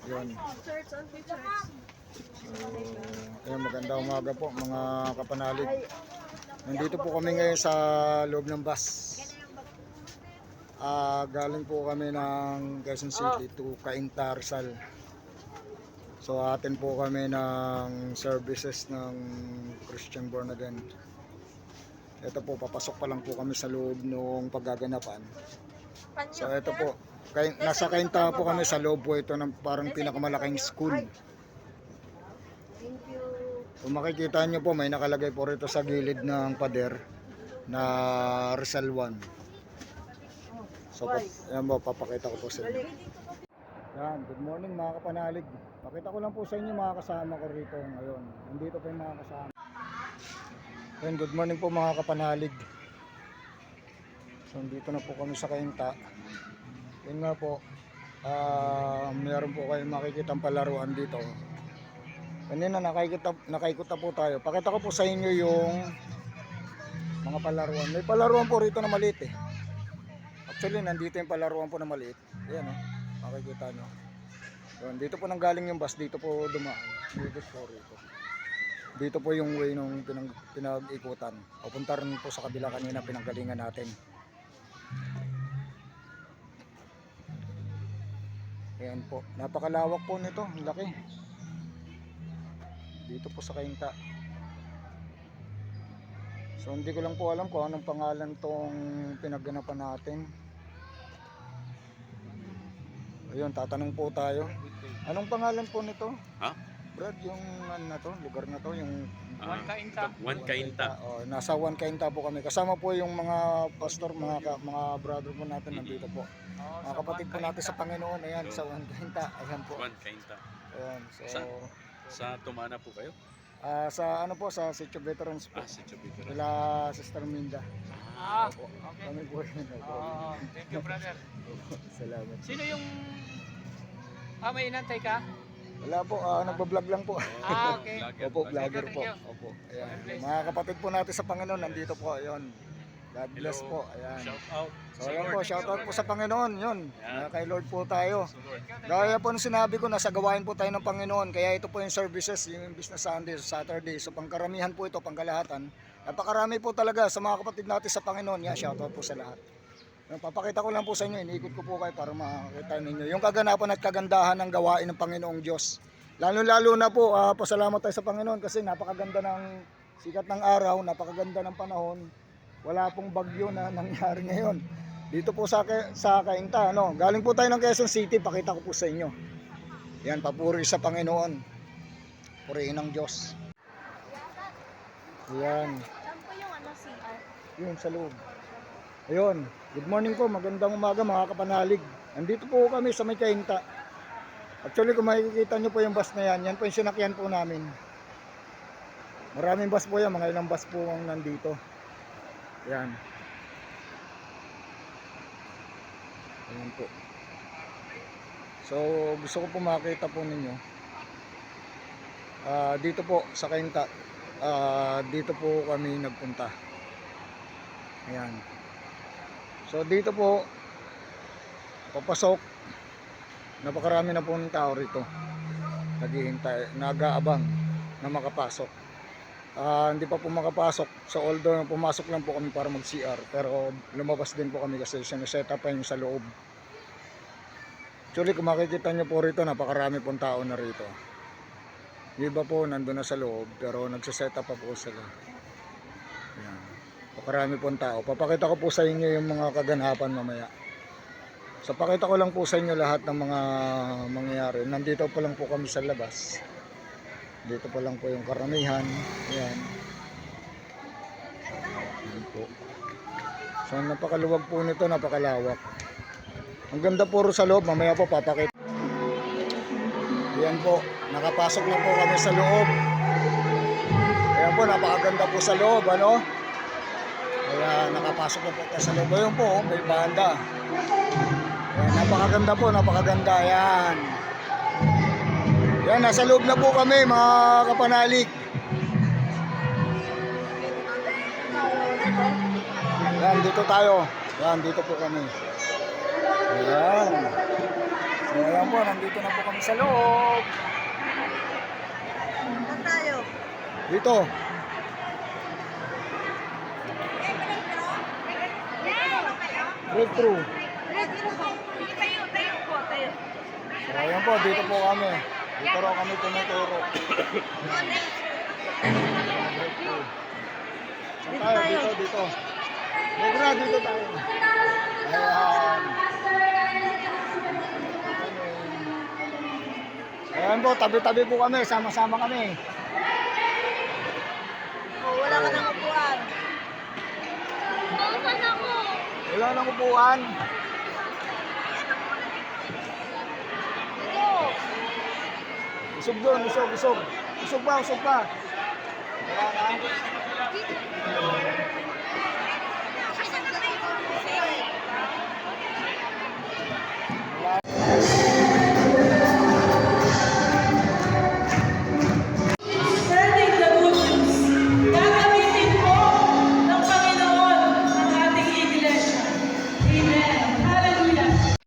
Yun. Ayan, magandang umaga po mga kapanalig. Nandito po kami ngayon sa loob ng bus. Galing po kami ng Quezon City to Cainta, Rizal. So atin po kami ng services ng Christian Born Again. Ito po, papasok pa lang po kami sa loob ng paggaganapan. So ito po, nasa Cainta po kami, sa loob po ito ng parang pinakamalaking school. Kung makikita nyo po, may nakalagay po rito sa gilid ng pader na Rizal 1. So yan po, papakita ko po sa inyo. Yan, good morning mga kapanalig. Pakita ko lang po sa inyo mga kasama ko rito ngayon. Nandito po yung mga kasama. Yan, good morning po mga kapanalig. So nandito na po kami sa Cainta. Yun nga po, meron po kayong makikitang palaruan dito. Kanina nakaikot na po tayo. Pakita ko po sa inyo yung mga palaruan. May palaruan po rito na maliit eh. Actually nandito yung palaruan po na maliit. Ayan o, makikita nyo. Yun, dito po nanggaling yung bus, dito po dumaan. Dito po rito. Dito po yung way nung pinag-ikutan. Pupunta rin po sa kabila kanina pinanggalingan natin. Ayan po, napakalawak po nito, laki. Dito po sa Cainta. So hindi ko lang po alam kung anong pangalan tong pinagganapan natin. Ayun, tatanong po tayo. Anong pangalan po nito? Ha? Brad, yung ano na to, lugar na to, yung One Cainta. One Cainta. Oh, nasa One Cainta po kami. Kasama po yung mga pastor, mga brother po natin nandito po. Mga kapatid po natin sa Panginoon, ayan, sa One Cainta. Ayan po. One Cainta. Ayan, so Sa Tumana po kayo? sa ano po, sa Sitio Veterans po. Si Chubito. Kila Sister Minda. Opo. Okay. Kami po yun. Thank you, brother. Salamat. Sino yung... may inantay ka? Wala po, nagbablog lang po. Okay. Opo, vlogger Thank po. you. Opo. Ayan. Mga kapatid po natin sa Panginoon, nandito po. Ayun. God bless po. Ayan. Shout out. So ayan po, shout out po sa Panginoon. Yun. Ayan. Kay Lord po tayo. Gaya po ng sinabi ko, nasa gawain po tayo ng Panginoon. Kaya ito po yung services, yung business Sunday, Saturday. So pangkaramihan po ito, pangkalahatan. Napakarami po talaga sa mga kapatid natin sa Panginoon. Yan, shout out po sa lahat. Papakita ko lang po sa inyo, iniikot ko po kayo para makakita ninyo yung kaganapan at kagandahan ng gawain ng Panginoong Diyos. Lalo na po, pasalamat tayo sa Panginoon kasi napakaganda ng sikat ng araw, napakaganda ng panahon. Wala pong bagyo na nangyari ngayon. Dito po sa Cainta, no? Galing po tayo ng Quezon City, pakita ko po sa inyo. Yan, papuri sa Panginoon. Purihin ng Diyos. Yan. Saan po yung CR? Yun, sa loob. Ayun, good morning po, magandang umaga mga kapanalig. Nandito po kami sa may Cainta. Actually kung makikita nyo po yung bus na yan, yan po yung sinakyan po namin. Maraming bus po yan, mga ilang bus po ang nandito. Yan. Ayan po. So gusto ko po makita po ninyo. Dito po sa Cainta, dito po kami nagpunta. Ayan. So dito po papasok, napakarami na po ng tao rito, naghihintay, nag-aabang na makapasok. Hindi pa po makapasok, so although pumasok lang po kami para mag CR, pero lumabas din po kami kasi sineset up pa yung sa loob. Actually kung makikita nyo po rito, napakarami pong tao na rito. Yung iba po nandun na sa loob, pero nagsiset up pa po sila. Ayan. Napakarami pong tao. Papakita ko po sa inyo yung mga kaganapan mamaya. So pakita ko lang po sa inyo lahat ng mga mangyayari. Nandito pa lang po kami sa labas. Dito pa lang po yung karamihan. Ayan. Ayan po. So napakaluwag po nito, napakalawak. Ang ganda po sa loob. Mamaya po papakita. Ayan po. Nakapasok na po kami sa loob. Ayan po, napakaganda po sa loob. Ano? Kaya nakapasok na po tayo sa loob. Ayan po, may banda. Ayan, napakaganda po, napakaganda. Ayan. Yan, nasa loob na po kami mga kapanalig. Yan, dito tayo. Yan, dito po kami. Ayan. Ayan po, nandito na po kami sa loob. Saan tayo? Dito. Breakthrough. So, ayan po, dito po kami. Dito raw kami tumuturo. Breakthrough. Saan tayo? Dito. Negra, dito tayo. Ayan. Ayan po, tabi-tabi po kami. Sama-sama kami. Oh, wala ka nang upuan. Wala nang upuan. Usog doon, usog. Usog pa. Wala na.